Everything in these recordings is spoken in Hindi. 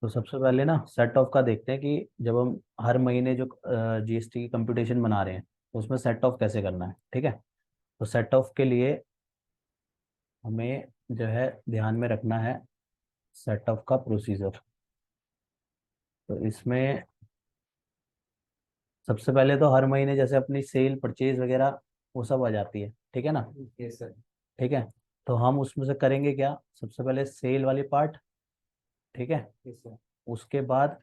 तो सबसे पहले ना सेट ऑफ का देखते हैं कि जब हम हर महीने जो जीएसटी की कंप्यूटेशन बना रहे हैं तो उसमें सेट ऑफ कैसे करना है। ठीक है। तो सेट ऑफ के लिए हमें जो है ध्यान में रखना है सेट ऑफ का प्रोसीजर। तो इसमें सबसे पहले तो हर महीने जैसे अपनी सेल परचेज वगैरह वो सब आ जाती है। ठीक है ना। Yes sir. ठीक है। तो हम उसमें से करेंगे क्या, सबसे पहले सेल वाली पार्ट। ठीक है। Yes sir. उसके बाद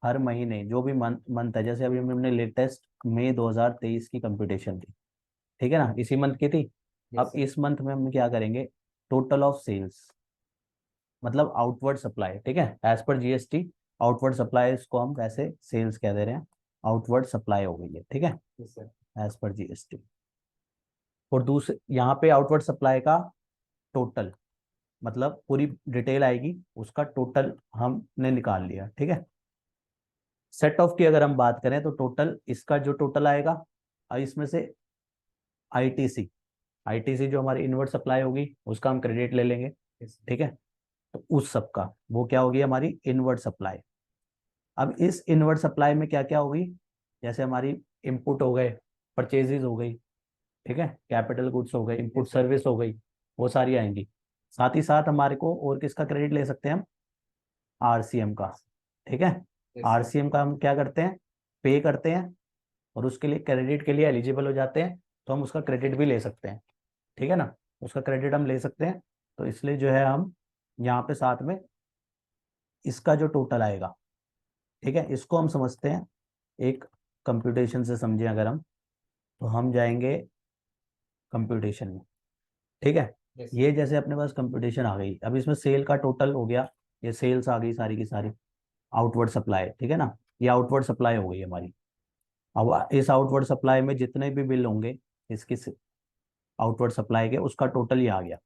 हर महीने जो भी मंथ मंथ है, जैसे अभी हमने लेटेस्ट मई 2023 की कंप्यूटेशन थी। ठीक है ना, इसी मंथ की थी। यस अब सर। इस मंथ में हम क्या करेंगे, टोटल ऑफ सेल्स, मतलब आउटवर्ड सप्लाई। ठीक है, as per GST outward supply को हम वैसे सेल्स कह दे रहे हैं, आउटवर्ड सप्लाई हो गई है। ठीक है, yes sir. As per GST. और दूसरे यहाँ पे आउटवर्ड सप्लाई का टोटल, मतलब पूरी डिटेल आएगी, उसका टोटल हमने निकाल लिया। ठीक है। सेट ऑफ की अगर हम बात करें तो टोटल इसका जो टोटल आएगा, इसमें से आईटीसी, आईटीसी जो हमारी इनवर्ट सप्लाई होगी उसका हम क्रेडिट ले लेंगे। Yes sir. ठीक है। तो उस सब का वो क्या होगी, हमारी इनवर्ट सप्लाई। अब इस इनवर्ट सप्लाई में क्या क्या होगी, जैसे हमारी इनपुट हो गए, परचेजेज हो गई, ठीक है, कैपिटल गुड्स हो गए, इनपुट यस सर। सर्विस हो गई, वो सारी आएंगी। साथ ही साथ हमारे को और किसका क्रेडिट ले सकते हैं हम, आरसीएम का। ठीक है। Yes sir. आरसीएम का हम क्या करते हैं, पे करते हैं, और उसके लिए क्रेडिट के लिए एलिजिबल हो जाते हैं, तो हम उसका क्रेडिट भी ले सकते हैं। ठीक है ना, उसका क्रेडिट हम ले सकते हैं। तो इसलिए जो है हम यहाँ पे साथ में इसका जो टोटल आएगा, ठीक है, इसको हम समझते हैं एक कंप्यूटेशन से। समझे अगर हम, तो हम जाएंगे कंप्यूटेशन में। ठीक है। Yes sir. ये जैसे अपने पास कंप्यूटेशन आ गई, अब इसमें सेल का टोटल हो गया, ये सेल्स आ गई सारी की सारी, आउटवर्ड सप्लाई। ठीक है ना, ये आउटवर्ड सप्लाई हो गई हमारी। अब इस आउटवर्ड सप्लाई में जितने भी बिल होंगे इसकी आउटवर्ड सप्लाई के, उसका टोटल ये आ गया।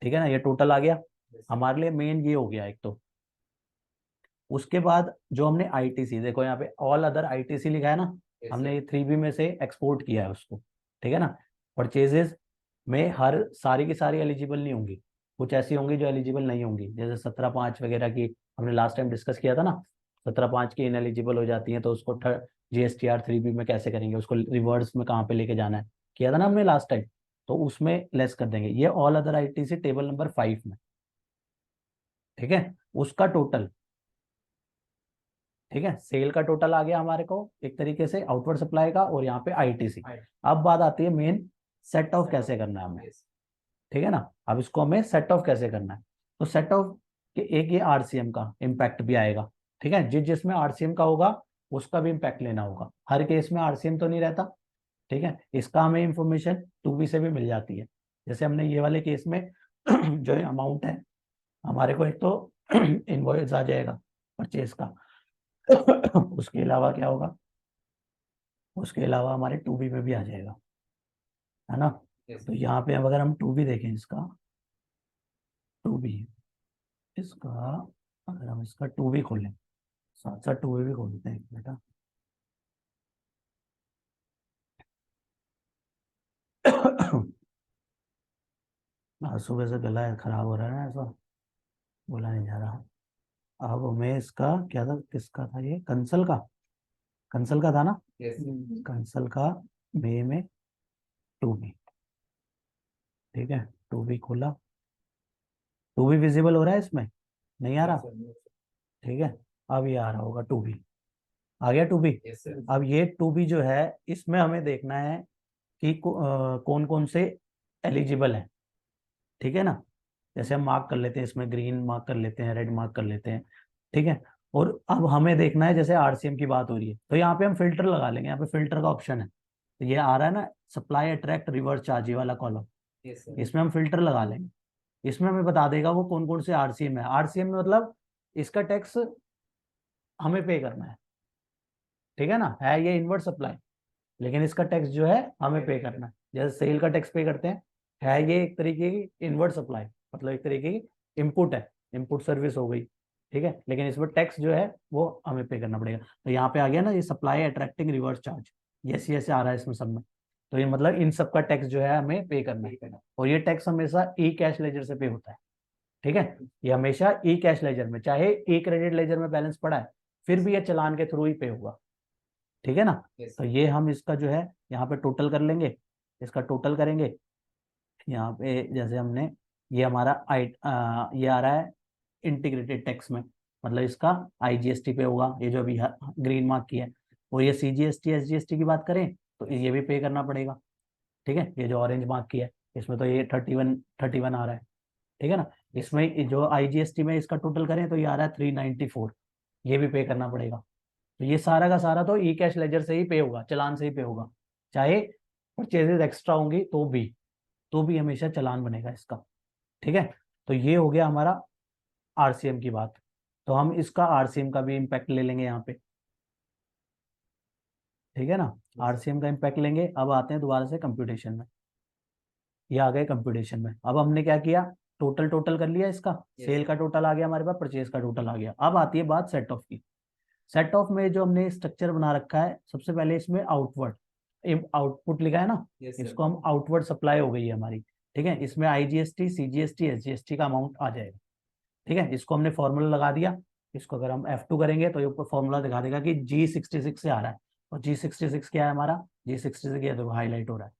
ठीक है ना, ये टोटल आ गया यस सर। हमारे लिए। मेन ये हो गया एक तो। उसके बाद जो हमने आईटीसी, देखो यहाँ पे ऑल अदर आईटीसी लिखा है ना, यस हमने सर। ये 3B में से एक्सपोर्ट किया है उसको। ठीक है ना। परचेजेस में हर सारी की सारी एलिजिबल नहीं होंगी, कुछ ऐसी होंगी जो एलिजिबल नहीं होंगी, जैसे 17(5) वगैरह की हमने लास्ट टाइम डिस्कस किया था ना। 17(5) की इनएलिजिबल हो जाती है, तो उसको जीएसटीआर 3B में कैसे करेंगे, उसको रिवर्स में कहाँ पे लेके जाना है, किया था ना हमने लास्ट टाइम। तो उसमें लेस कर देंगे, ये all other ITC table number 5 में। ठीक है, उसका टोटल। ठीक है, सेल का टोटल आ गया हमारे को एक तरीके से आउटवर्ड सप्लाई का, और यहाँ पे आईटीसी। आई। अब बात आती है main, set of set of. कैसे करना है हमें। यस। ठीक है ना, अब इसको हमें सेट ऑफ कैसे करना है। तो सेट ऑफ के एक ये आरसीएम का इम्पैक्ट भी आएगा। ठीक है, जिसमें आरसीएम का होगा उसका भी इम्पैक्ट लेना होगा, हर केस में आरसीएम तो नहीं रहता। ठीक है, इसका हमें इंफॉर्मेशन 2B से भी मिल जाती है। जैसे हमने ये वाले केस में जो अमाउंट है हमारे को, एक तो इनवॉइस आ जाएगा परचेज का। उसके अलावा क्या होगा, उसके अलावा हमारे 2B में भी आ जाएगा, है ना। यस तो सर। यहाँ पे अगर हम 2B देखें इसका, 2B इसका, अगर हम इसका 2B खोलें, साथ साथ 2B भी खोलते हैं बेटा। आज सुबह से गला खराब हो रहा है ना, ऐसा बोला नहीं जा रहा। अब हमें इसका क्या था, किसका था ये, कंसल का, कंसल का था ना। Yes sir. कंसल का मई में 2B। ठीक है, 2B खोला, 2B विजिबल हो रहा है इसमें, नहीं आ नो रहा। सर। No sir. ठीक है, अब ये आ रहा होगा 2B, आ गया 2B। Yes sir. अब ये 2B जो है, इसमें हमें देखना है कि कौन कौन से एलिजिबल हैं। ठीक है ना, जैसे हम मार्क कर लेते हैं, इसमें ग्रीन मार्क कर लेते हैं, रेड मार्क कर लेते हैं। ठीक है। और अब हमें देखना है, जैसे आरसीएम की बात हो रही है तो यहाँ पे हम फिल्टर लगा लेंगे, यहाँ पे फिल्टर का ऑप्शन है, तो ये आ रहा है ना, सप्लाई अट्रैक्ट रिवर्स चार्ज, ये वाला कॉलम, यस सर। इसमें हम फिल्टर लगा लेंगे। इसमें हमें बता देगा वो कौन कौन से आरसीएम है। आरसीएम में मतलब इसका टैक्स हमें पे करना है। ठीक है ना, है ये इनवर्ट सप्लाई, लेकिन इसका टैक्स जो है हमें पे करना है, जैसे सेल का टैक्स पे करते हैं। है ये एक तरीके की इनवर्ट सप्लाई, मतलब एक तरीके की इनपुट है, इनपुट सर्विस हो गई। ठीक है, लेकिन इसमें टैक्स जो है वो हमें पे करना पड़ेगा। तो यहाँ पे आ गया ना, ये supply attracting reverse charge, yes yes आ रहा है इसमें सब में। तो ये मतलब इन सब का टैक्स जो है हमें पे करना है, और ये टैक्स हमेशा ई कैश लेजर से पे होता है। ठीक है, ये हमेशा ई कैश लेजर में, चाहे ई क्रेडिट लेजर में बैलेंस पड़ा है फिर भी ये चालान के थ्रू ही पे होगा। ठीक है ना। तो ये हम इसका जो है यहाँ पे टोटल कर लेंगे, इसका टोटल करेंगे यहाँ पे, जैसे हमने ये हमारा ये आ रहा है इंटीग्रेटेड टैक्स में, मतलब इसका आईजीएसटी पे होगा, ये जो अभी ग्रीन मार्क की है। और ये सीजीएसटी एसजीएसटी की बात करें तो ये भी पे करना पड़ेगा। ठीक है, ये जो ऑरेंज मार्क की है इसमें तो ये 31 आ रहा है। ठीक है ना, इसमें जो आईजीएसटी में इसका टोटल करें तो ये आ रहा है 394, ये भी पे करना पड़ेगा। तो ये सारा का सारा तो ई कैश लेजर से ही पे होगा, चालान से ही पे होगा, चाहे परचेजेस एक्स्ट्रा होंगी तो भी हमेशा चालान बनेगा इसका। ठीक है, तो ये हो गया हमारा आरसीएम की बात। तो हम इसका आरसीएम का भी इम्पैक्ट ले लेंगे यहाँ पे। ठीक है ना, आरसीएम का इम्पैक्ट लेंगे। अब आते हैं दोबारा से कंप्यूटेशन में, ये आ गए कंप्यूटेशन में। अब हमने क्या किया, टोटल कर लिया इसका, सेल का टोटल आ गया हमारे पास, परचेज का टोटल आ गया। अब आती है बात सेट ऑफ की। सेट ऑफ में जो हमने स्ट्रक्चर बना रखा है, सबसे पहले इसमें आउटवर्ड आउटपुट लिखा है ना, इसको हम आउटवर्ड सप्लाई हो गई है हमारी। ठीक है, इसमें आईजीएसटी सीजीएसटी एसजीएसटी का अमाउंट आ जाएगा। ठीक है, इसको हमने फॉर्मूला लगा दिया। इसको अगर हम F2 करेंगे तो ये ऊपर फॉर्मूला दिखा देगा कि G66 से आ रहा है। और G66 क्या है हमारा, G66 ये देखो हाईलाइट हो रहा है।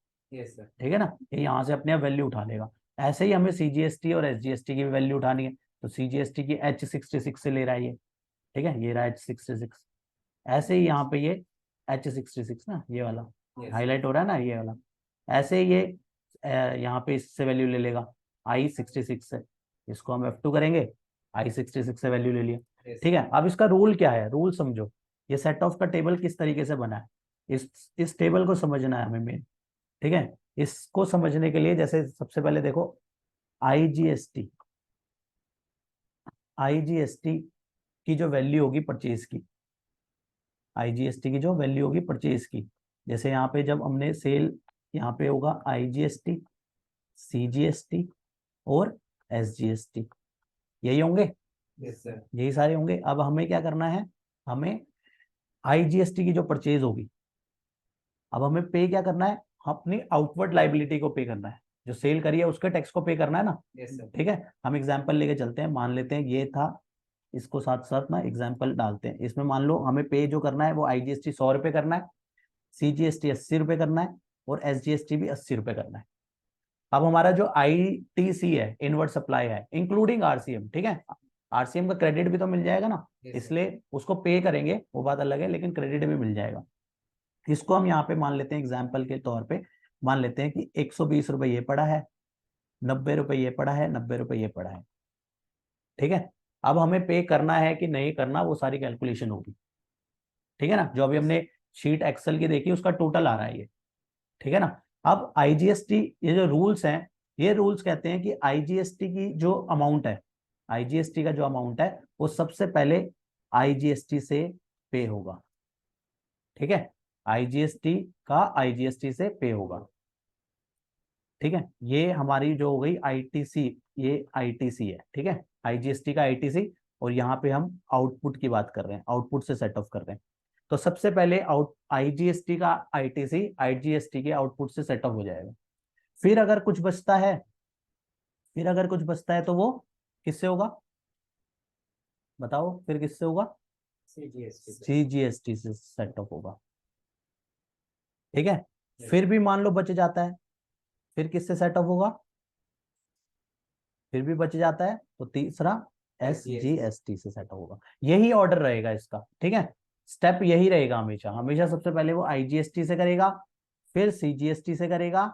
ठीक है ना, ये यहाँ से अपने आप वैल्यू उठा लेगा। ऐसे ही हमें सीजीएसटी और एसजीएसटी की भी वैल्यू उठानी है, तो सीजीएसटी की H66 से ले रहा है ये। ठीक है, ये रहा H66। ऐसे ही यहाँ पे ये H66 ना, ये वाला हाईलाइट हो रहा है ना, ये वाला। ऐसे ही ये यहाँ पे इससे वैल्यू ले लेगा I66 से। इसको हम F2 करेंगे, I66 से वैल्यू ले लिया। ठीक है, अब इसका रूल क्या है, रूल समझो। ये सेट ऑफ का टेबल किस तरीके से बना है, इस टेबल को समझना है हमें मेन। ठीक है, इसको समझने के लिए जैसे सबसे पहले देखो आईजीएसटी, आईजीएसटी की जो वैल्यू होगी परचेज की, आईजीएसटी की जो वैल्यू होगी परचेज की, जैसे यहाँ पे जब हमने सेल, यहाँ पे होगा आईजीएसटी सीजीएसटी और एसजीएसटी, यही होंगे। यही सारे होंगे। अब हमें क्या करना है, हमें आईजीएसटी की जो परचेज होगी, अब हमें पे क्या करना है, अपनी आउटवर्ड लाइबिलिटी को पे करना है, जो सेल करी है उसके टैक्स को पे करना है ना। ठीक है, हम एग्जांपल लेके चलते हैं, मान लेते हैं ये था, इसको साथ साथ ना एग्जांपल डालते हैं। इसमें मान लो हमें पे जो करना है वो आईजीएसटी 100 रुपये करना है, सीजीएसटी 80 रुपये करना है और एसजीएसटी भी 80 रुपये करना है। अब हमारा जो आईटीसी है, इनवर्ड सप्लाई है, इंक्लूडिंग आरसीएम। ठीक है, आरसीएम का क्रेडिट भी तो मिल जाएगा ना, इसलिए उसको पे करेंगे वो बात अलग है, लेकिन क्रेडिट भी मिल जाएगा। इसको हम यहाँ पे मान लेते हैं एग्जाम्पल के तौर पे, मान लेते हैं कि 120 रुपये ये पड़ा है, 90 रुपये ये पड़ा है, 90 रुपये ये पड़ा है। ठीक है, अब हमें पे करना है कि नहीं करना, वो सारी कैलकुलेशन होगी। ठीक है ना, जो अभी हमने शीट एक्सेल की देखी उसका टोटल आ रहा है ये। ठीक है ना, अब आईजीएसटी, ये जो रूल्स हैं, ये रूल्स कहते हैं कि आईजीएसटी की जो अमाउंट है, आईजीएसटी का जो अमाउंट है वो सबसे पहले आईजीएसटी से पे होगा। ठीक है, आईजीएसटी का आईजीएसटी से पे होगा। ठीक है, ये हमारी जो हो गई आईटीसी, ये आईटीसी है। ठीक है, आईजीएसटी का आईटीसी, और यहाँ पे हम आउटपुट की बात कर रहे हैं, आउटपुट से सेट ऑफ कर रहे हैं। तो सबसे पहले आईजीएसटी का आईटीसी आईजीएसटी के आउटपुट से सेट ऑफ हो जाएगा। फिर अगर कुछ बचता है, तो वो किससे होगा, बताओ फिर किससे होगा, सीजीएसटी से सेट ऑफ होगा। ठीक है, फिर भी मान लो बच जाता है, फिर किससे सेट ऑफ होगा, फिर भी बच जाता है तो तीसरा एसजीएसटी से सेट ऑफ होगा। यही ऑर्डर रहेगा इसका। ठीक है, स्टेप यही रहेगा हमेशा, हमेशा सबसे पहले वो आईजीएसटी से करेगा, फिर सीजीएसटी से करेगा,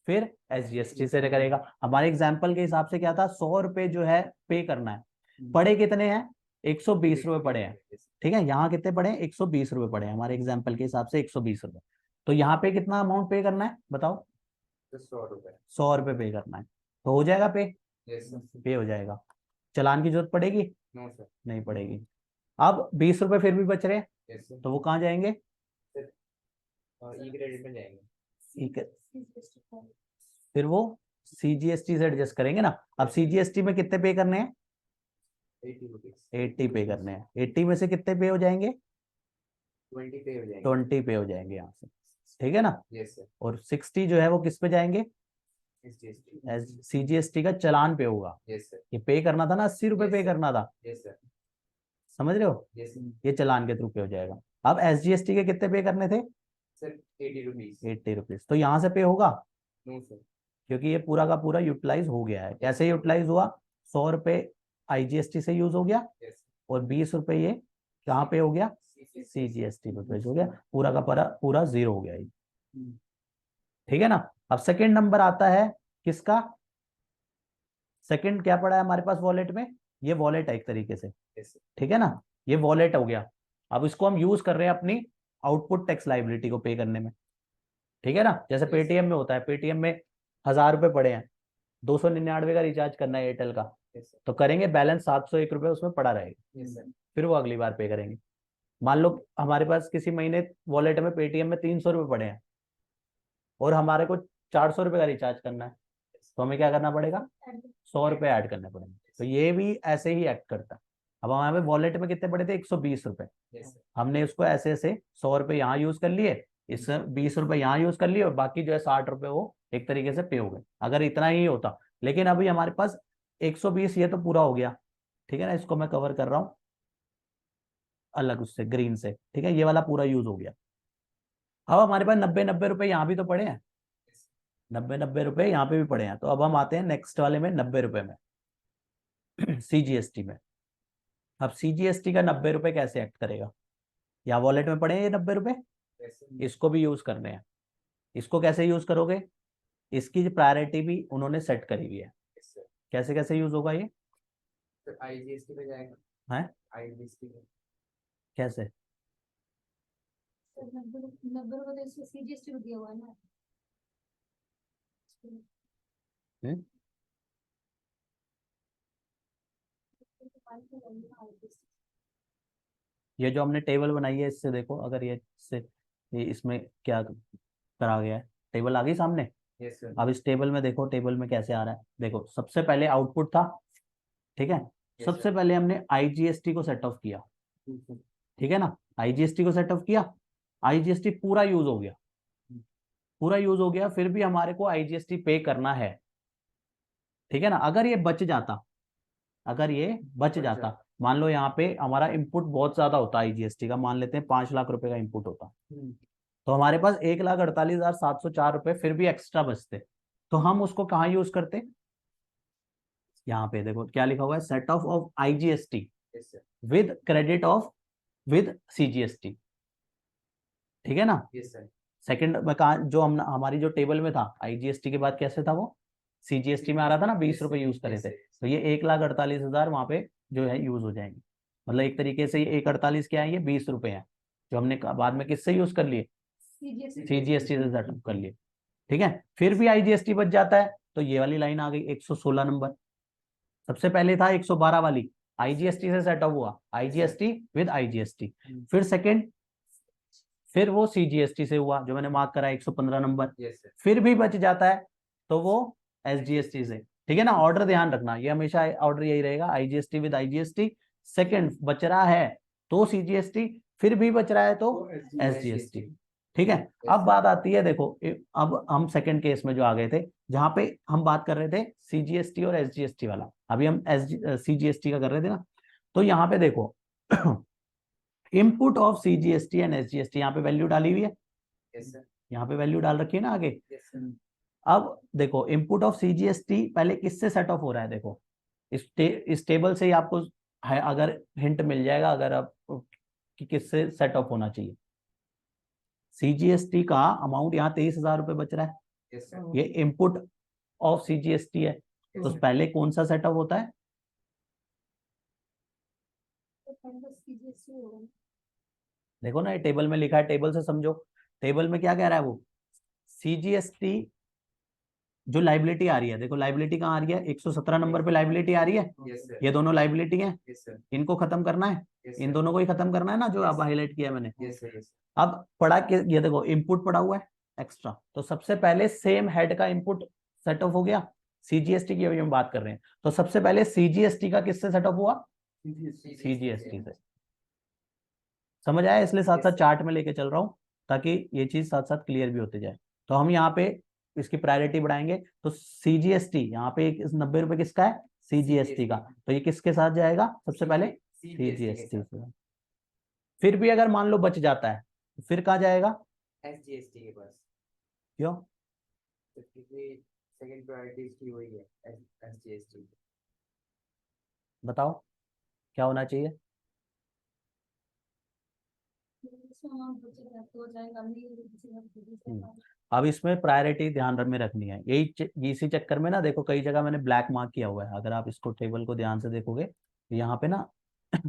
फिर एसजीएसटी से करेगा। हमारे एग्जाम्पल के हिसाब से क्या था, 100 रुपये जो है पे करना है, पड़े कितने हैं, 120 रुपये पड़े हैं। ठीक है, यहाँ कितने पड़े हैं, 120 रुपये पड़े हैं हमारे एग्जाम्पल के हिसाब से, 120 रुपये। तो यहाँ पे कितना अमाउंट पे करना है बताओ, 100 रुपये पे करना है, तो हो जाएगा पे, पे हो जाएगा। चालान की जरूरत पड़ेगी, नहीं पड़ेगी। अब 20 रुपये फिर भी बच रहे हैं, तो वो कहाँ जाएंगे, ठीक है, फिर वो सीजीएसटी से एडजस्ट करेंगे ना। अब सीजीएसटी में कितने पे करने हैं, 80 पे करने हैं। 80 में से कितने पे हो जाएंगे, 20 पे हो जाएंगे यहाँ से। ठीक है ना, और 60 जो है वो किस पे जाएंगे, CGST का चालान पे होगा। ये पे करना था ना, 80 रुपए पे करना था, समझ रहे हो? ये चालान के थ्रू पे हो जाएगा। अब SGST के कितने पे करने थे? 80 रुपीज। तो यहाँ से पे होगा क्योंकि ये पूरा का पूरा यूटिलाइज हो गया है। कैसे यूटिलाइज हुआ? 100 रुपए IGST से यूज हो गया और 20 रुपए ये कहाँ पे हो गया? CGST पे पेश हो गया। पूरा का पूरा जीरो हो गया ये। ठीक है ना? अब सेकंड नंबर आता है किसका? सेकंड क्या पड़ा है हमारे पास वॉलेट में? ये वॉलेट है एक तरीके से, ठीक है ना? ये वॉलेट हो गया। अब इसको हम यूज कर रहे हैं अपनी आउटपुट टैक्स लाइबिलिटी को पे करने में, ठीक है ना? जैसे पेटीएम में होता है, पेटीएम में 1000 रुपए पड़े हैं, 299 का रिचार्ज करना है एयरटेल का, तो करेंगे, बैलेंस 701 रुपए उसमें पड़ा रहेगा, फिर वो अगली बार पे करेंगे। मान लो हमारे पास किसी महीने वॉलेट में पेटीएम में 300 रुपए पड़े हैं और हमारे को 400 रुपए का रिचार्ज करना है, तो हमें क्या करना पड़ेगा? 100 रुपए ऐड करने पड़ेंगे। तो ये भी ऐसे ही एक्ट करता है। अब हमारे वॉलेट में कितने पड़े थे? 120 रुपए। हमने उसको ऐसे ऐसे 100 रुपए यहाँ यूज कर लिए, इस 20 रुपए यहाँ यूज कर लिए और बाकी जो है 60 रुपए वो एक तरीके से पे हो गए, अगर इतना ही होता। लेकिन अभी हमारे पास 120, ये तो पूरा हो गया, ठीक है ना? इसको मैं कवर कर रहा हूँ अलग उससे, ग्रीन से, ठीक है? ये वाला पूरा यूज हो गया। अब हमारे पास 90-90 रुपए यहाँ भी तो पड़े हैं, 90-90 रुपए यहाँ पे भी पड़े हैं। तो अब हम आते हैं नेक्स्ट वाले में, 90 रुपए में CGST में। अब CGST का 90 रुपए कैसे एक्ट करेगा? या वॉलेट में पड़े हैं ये 90 रुपए, इसको भी यूज करने हैं। इसको कैसे यूज करोगे? इसकी प्रायोरिटी भी उन्होंने सेट करी हुई है। कैसे कैसे यूज होगा ये? IGST पे जाएगा है, IGST कैसे? 90 रुपए तो CGST को दिया हुआ है ना। ये जो हमने टेबल बनाई है, इससे देखो, अगर ये इसमें क्या करा गया है, टेबल आ गई सामने। अब इस टेबल में देखो, टेबल में कैसे आ रहा है, देखो सबसे पहले आउटपुट था, ठीक है? सबसे पहले हमने IGST को सेट ऑफ किया, ठीक है ना? IGST को सेट ऑफ किया, IGST पूरा यूज हो गया, पूरा यूज हो गया, फिर भी हमारे को IGST पे करना है, ठीक है ना? अगर ये बच जाता, अगर ये बच जाता, मान लो यहाँ पे हमारा इनपुट बहुत ज्यादा होता है IGST का, मान लेते हैं 5 लाख रुपए का इनपुट होता, तो हमारे पास 1,48,704 रुपए फिर भी एक्स्ट्रा बचते, तो हम उसको कहाँ यूज करते? यहाँ पे देखो क्या लिखा हुआ है, set of IGST with credit of with CGST, ठीक है ना? सेकंड में कहा, जो हम हमारी जो टेबल में था IGST के बाद कैसे था वो? CGST में आ रहा था ना, 20 रुपए यूज करे थे, तो ये 1,48,000 वहां पे जो है यूज हो जाएंगे। मतलब एक तरीके से ये 1,48 क्या है, ये 20 रुपए है जो हमने बाद में किससे यूज कर लिए? CGST से सेटअप कर लिए, ठीक है? फिर भी IGST बच जाता है, तो ये वाली लाइन आ गई 116 नंबर। सबसे पहले था 112 वाली, IGST से सेटअप हुआ, IGST विद IGST। फिर सेकंड, फिर वो CGST से हुआ जो मैंने मार्क करा 115 नंबर। फिर भी बच जाता है तो वो SGST से, ठीक है ना? ऑर्डर ध्यान रखना, ये हमेशा ऑर्डर यही रहेगा, IGST विद IGST। सेकंड बच रहा है तो CGST, फिर भी बच रहा है तो SGST, ठीक है? अब बात आती है, देखो अब हम सेकंड केस में जो आ गए थे, जहां पे हम बात कर रहे थे CGST और SGST वाला, अभी हम CGST का कर रहे थे ना। तो यहाँ पे देखो input of CGST and SGST, यहाँ पे वैल्यू डाली हुई है, यहाँ पे वैल्यू डाल रखी है ना आगे। अब देखो इनपुट ऑफ CGST पहले किससे सेट ऑफ हो रहा है, देखो इस टेबल से ही आपको है, अगर हिंट मिल जाएगा अगर आप कि किससे सेट ऑफ होना चाहिए। CGST का अमाउंट यहाँ 23,000 रुपए बच रहा है, ये इनपुट ऑफ CGST है, तो पहले कौन सा सेटअप होता है? देखो ना ये टेबल में लिखा है, टेबल से समझो, टेबल में क्या कह रहा है वो? CGST जो लाइबिलिटी आ रही है, देखो लाइबिलिटी कहाँ आ रही है, 117 नंबर पे लाइबिलिटी आ रही है, ये दोनों लाइबिलिटी है, इनको खत्म करना है, इन दोनों को ही खत्म करना है ना, जो अब हाईलाइट किया मैंने। अब पढ़ा के ये देखो इनपुट पड़ा हुआ है एक्स्ट्रा, तो सबसे पहले सेम हेड का इनपुट सेट ऑफ हो गया, CGST की अभी हम बात कर रहे हैं, तो सबसे पहले CGST का किससे सेट ऑफ हुआ? CGST से। समझ आया? इसलिए साथ साथ चार्ट में लेके चल रहा हूं ताकि ये चीज साथ साथ क्लियर भी होते जाए। तो हम यहाँ पे इसकी प्रायोरिटी बढ़ाएंगे तो CGST यहाँ पे 90 रुपए किसका है, CGST का, तो ये किसके साथ जाएगा सबसे पहले, CGST से। फिर भी अगर मान लो बच जाता है तो फिर कहाँ जाएगा, SGST के पास, क्यों, तो क्योंकि सेकंड प्रायोरिटी इसकी वही है, SGST। बताओ क्या होना चाहिए। इसमें amount बचेगा तो हो जाएगा, नहीं बचेगा तो फिर से अब इसमें प्रायोरिटी ध्यान में रखनी है, इसी चक्कर में ना देखो कई जगह मैंने ब्लैक मार्क किया हुआ है, अगर आप इसको टेबल को ध्यान से देखोगे तो यहाँ पे ना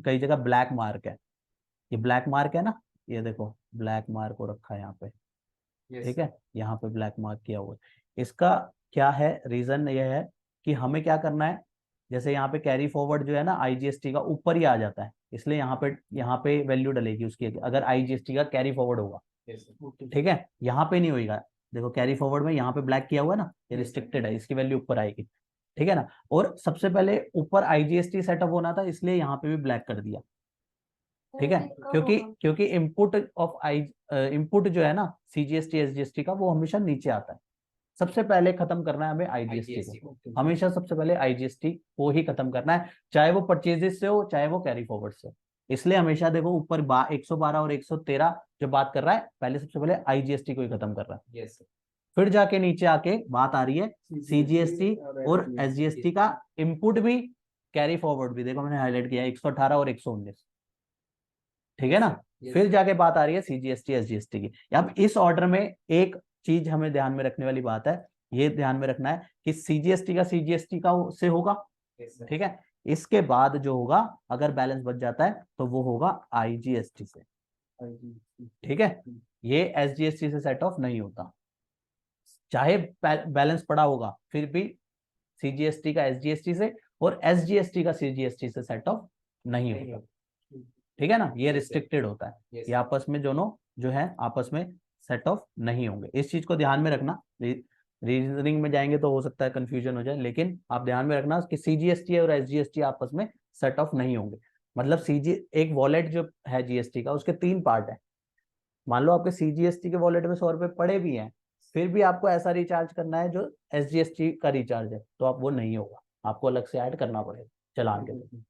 कई जगह ब्लैक मार्क है, ये ब्लैक मार्क है ना, ये देखो ब्लैक मार्क हो रखा है यहाँ पे, ठीक है, यहाँ पे ब्लैक मार्क किया हुआ है। इसका क्या है रीजन, ये है कि हमें क्या करना है, जैसे यहाँ पे कैरी फॉरवर्ड जो है ना IGST का ऊपर ही आ जाता है, इसलिए यहाँ पे वैल्यू डलेगी उसकी अगर IGST का कैरी फॉरवर्ड होगा, ठीक है, यहाँ पे नहीं होगा, देखो कैरी फॉरवर्ड में यहाँ पे ब्लैक किया हुआ है ना, ये रिस्ट्रिक्टेड है, इसकी वैल्यू ऊपर आएगी, ठीक है ना, और सबसे पहले ऊपर IGST सेटअप होना था इसलिए यहाँ पे भी ब्लैक कर दिया, ठीक है, क्योंकि इनपुट जो है ना CGST SGST का वो हमेशा नीचे आता है, सबसे पहले खत्म करना है हमें IGST को, हमेशा सबसे पहले IGST को ही खत्म करना है, चाहे वो परचेजेस से हो चाहे वो कैरी फॉरवर्ड से, इसलिए हमेशा देखो ऊपर 112 और 113 जो बात कर रहा है पहले सबसे पहले IGST को ही खत्म कर रहा है, फिर जाके नीचे आके बात आ रही है CGST और SGST का इनपुट भी कैरी फॉरवर्ड भी, देखो मैंने हाईलाइट किया 118 और 119, ठीक है ना, फिर जाके बात आ रही है CGST SGST की। अब इस ऑर्डर में एक चीज हमें ध्यान में रखने वाली बात है, ये ध्यान में रखना है कि CGST का CGST का से होगा, ठीक है, इसके बाद जो होगा अगर बैलेंस बच जाता है तो वो होगा IGST से, ठीक है, ये SGST से सेट ऑफ नहीं होता, चाहे बैलेंस पड़ा होगा फिर भी CGST का SGST से और SGST का CGST से सेट ऑफ नहीं होता, ठीक है ना, ये रिस्ट्रिक्टेड होता है, ये आपस में दोनों जो है आपस में सेट ऑफ नहीं होंगे, इस चीज को ध्यान में रखना, रीजनिंग में जाएंगे तो हो सकता है कंफ्यूजन हो जाए, लेकिन आप ध्यान में रखना कि CGST और SGST आपस में सेट ऑफ नहीं होंगे, मतलब एक वॉलेट जो है GST का उसके 3 पार्ट है, मान लो आपके CGST के वॉलेट में 100 रुपए पड़े भी हैं, फिर भी आपको ऐसा रिचार्ज करना है जो SGST का रिचार्ज है, तो आप वो नहीं होगा, आपको अलग से ऐड करना पड़ेगा चलान के लिए,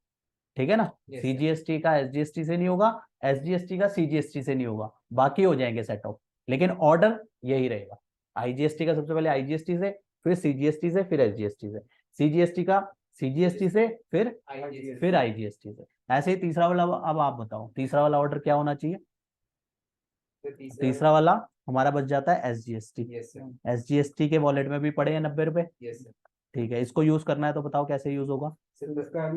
ठीक है ना, CGST का SGST से नहीं होगा, SGST का CGST से नहीं होगा, बाकी हो जाएंगे सेट ऑफ, लेकिन ऑर्डर यही रहेगा, IGST का सबसे पहले IGST से, फिर CGST से, फिर SGST से, CGST का CGST से, फिर IGST से, ऐसे ही तीसरा वाला। अब आप बताओ तीसरा वाला ऑर्डर क्या होना चाहिए, तीसरा वाला हमारा बच जाता है SGST, SGST के वॉलेट में भी पड़े हैं 90 रुपए, ठीक है, इसको यूज करना है तो बताओ कैसे यूज होगा, सिर्फ इसका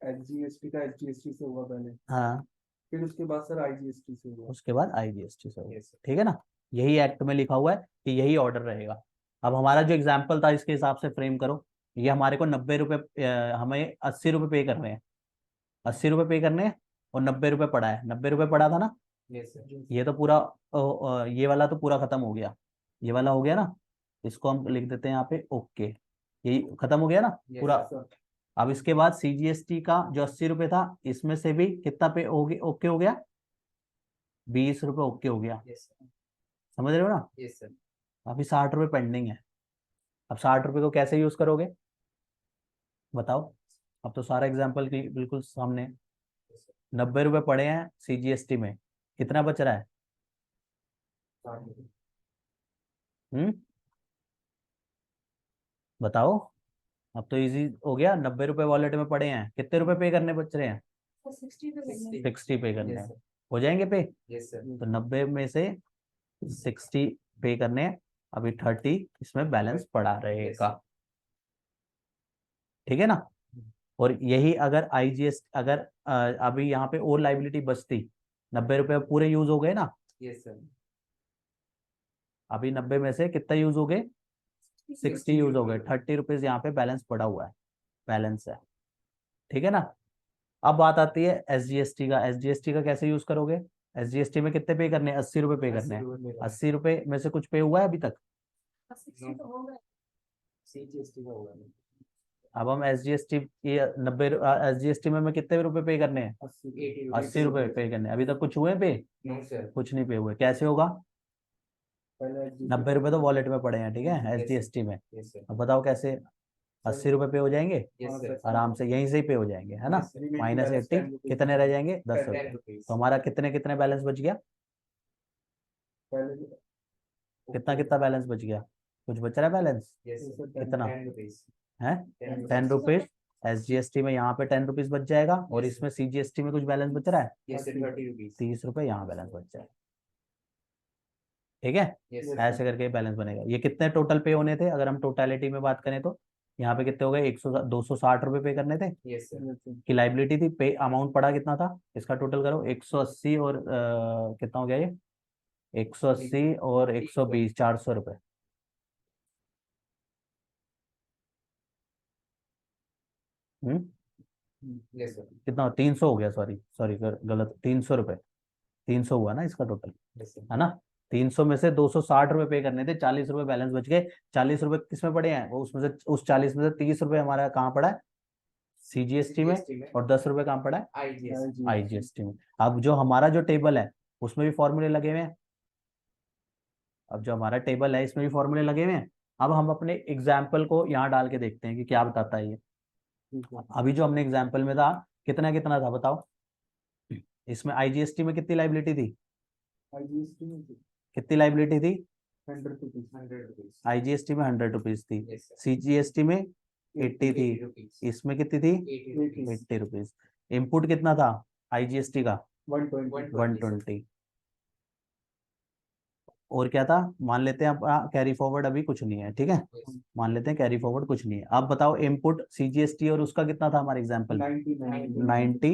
SGST का SGST से होगा पहले, हाँ, फिर उसके बाद सर IGST से होगा, उसके बाद IGST से होगा, ठीक है ना, यही एक्ट में लिखा हुआ है कि यही ऑर्डर रहेगा। अब हमारा जो एग्जाम्पल था इसके हिसाब से फ्रेम करो, ये हमारे को 90 रुपए, हमें 80 रुपए पे करने हैं, 80 रुपए पे करने हैं और 90 रुपए पड़ा है, 90 रुपए पड़ा था ना, ये तो पूरा ये वाला तो पूरा खत्म हो गया, ये वाला हो गया ना, इसको हम लिख देते हैं यहाँ पे ओके, यही खत्म हो गया ना पूरा। अब इसके बाद CGST का जो 80 रुपए था इसमें से भी कितना पे ओके हो गया, 20 रुपए ओके हो गया, समझ रहे हो ना, अभी 60 रुपए पेंडिंग है, अब 60 रुपए को कैसे यूज करोगे बताओ, अब तो सारा एग्जाम्पल बिल्कुल सामने, 90 रुपए पड़े हैं CGST में, कितना बच रहा है, बताओ, अब तो इजी हो गया, 90 रुपए वॉलेट में पड़े हैं, कितने रुपए पे करने बच रहे हैं, 60 पे करने हैं, हो जाएंगे पे, तो 90 में से 60 पे करने हैं, अभी 30 इसमें बैलेंस पड़ा रहेगा, ठीक है ना, और यही अगर अगर अभी यहाँ पे और लाइबिलिटी बचती, 90 रुपए पूरे यूज हो गए ना, अभी 90 में से कितना यूज हो गए, 60 यूज हो गए, 30 रुपीज यहाँ पे बैलेंस पड़ा हुआ है, बैलेंस है, ठीक है ना। अब बात आती है SGST का, SGST का कैसे यूज करोगे, SGST में कितने पे करने हैं, 80 रुपए पे करने हैं, 80 रुपए में से कुछ पे हुआ है अभी तक, अब हम SGST ये 90 SGST में कितने रुपए पे करने हैं, 80 रुपए पे करने हैं, अभी तक कुछ हुए पे, कुछ नहीं पे हुए, कैसे होगा, पहले SGST 90 रुपए तो वॉलेट में पड़े हैं, ठीक है, SGST में। Yes sir. अब बताओ कैसे 80 रुपए पे हो जाएंगे Yes हाँ, sir. सर। आराम से, यहीं से ही पे हो जाएंगे, है ना। Yes, sir. Remaining minus balance 80 10 rupees कितने रह जाएंगे, 10 10 रुपए। 10 rupees. तो हमारा कितने कितने बैलेंस बच गया, पहले कितना कितना बैलेंस बच गया, कुछ बच रहा है बैलेंस Yes sir. सर, कितना 10 rupees. है, 10 10 रुपीज। SGST में यहाँ पे 10 रुपीज बच जाएगा, और Yes, इसमें CGST में कुछ बैलेंस बच रहा है, Yes sir. 30 rupees. 30 रुपए यहाँ बैलेंस बच जाएगा, ठीक है। Yes sir. ऐसे करके बैलेंस बनेगा। ये कितने टोटल पे होने थे, अगर हम टोटलिटी में बात करें तो यहाँ पे कितने हो गए, 260 रुपए पे करने थे Yes sir. की लाइबिलिटी थी। पे अमाउंट पड़ा कितना था, इसका टोटल करो, 180 और कितना हो गया ये, 180 और 120, 400 रुपए। Yes sir. कितना, 300 हो गया, सॉरी सॉरी गलत, 300 रुपए, 300 हुआ ना इसका टोटल, Yes sir. है ना। 300 में से 260 रुपए पे करने थे, 40 रुपए बैलेंस बच गए। 40 रुपए किस में पड़े हैं, वो उसमें से, उस 40 में से 30 रुपए हमारा कहाँ पड़ा है, CGST में, CGST में. और 10 रुपए कहाँ पड़ा है, IGST. IGST में। अब जो हमारा जो टेबल है उसमें भी फॉर्मूले लगे हुए हैं, अब जो हमारा टेबल है इसमें भी फॉर्मूले लगे हुए हैं। अब हम अपने एग्जाम्पल को यहाँ डाल के देखते हैं कि क्या बताता है ये। ठीक है। अभी जो हमने एग्जाम्पल में था कितना कितना था बताओ, इसमें IGST में कितनी लाइबिलिटी थी, IGST में कितनी लाइबिलिटी थी, 100 rupees. 100 rupees. IGST में 100 रुपीज थी, Yes sir. CGST में 80 थी, 80 rupees. इसमें कितनी थी, 80 rupees. 80 रुपीज। इनपुट कितना था IGST का, 120. 120। और क्या था, मान लेते हैं अब कैरी फॉरवर्ड अभी कुछ नहीं है, ठीक है, Yes. मान लेते हैं कैरी फॉरवर्ड कुछ नहीं है। अब बताओ इनपुट CGST और उसका कितना था हमारे एग्जाम्पल, 90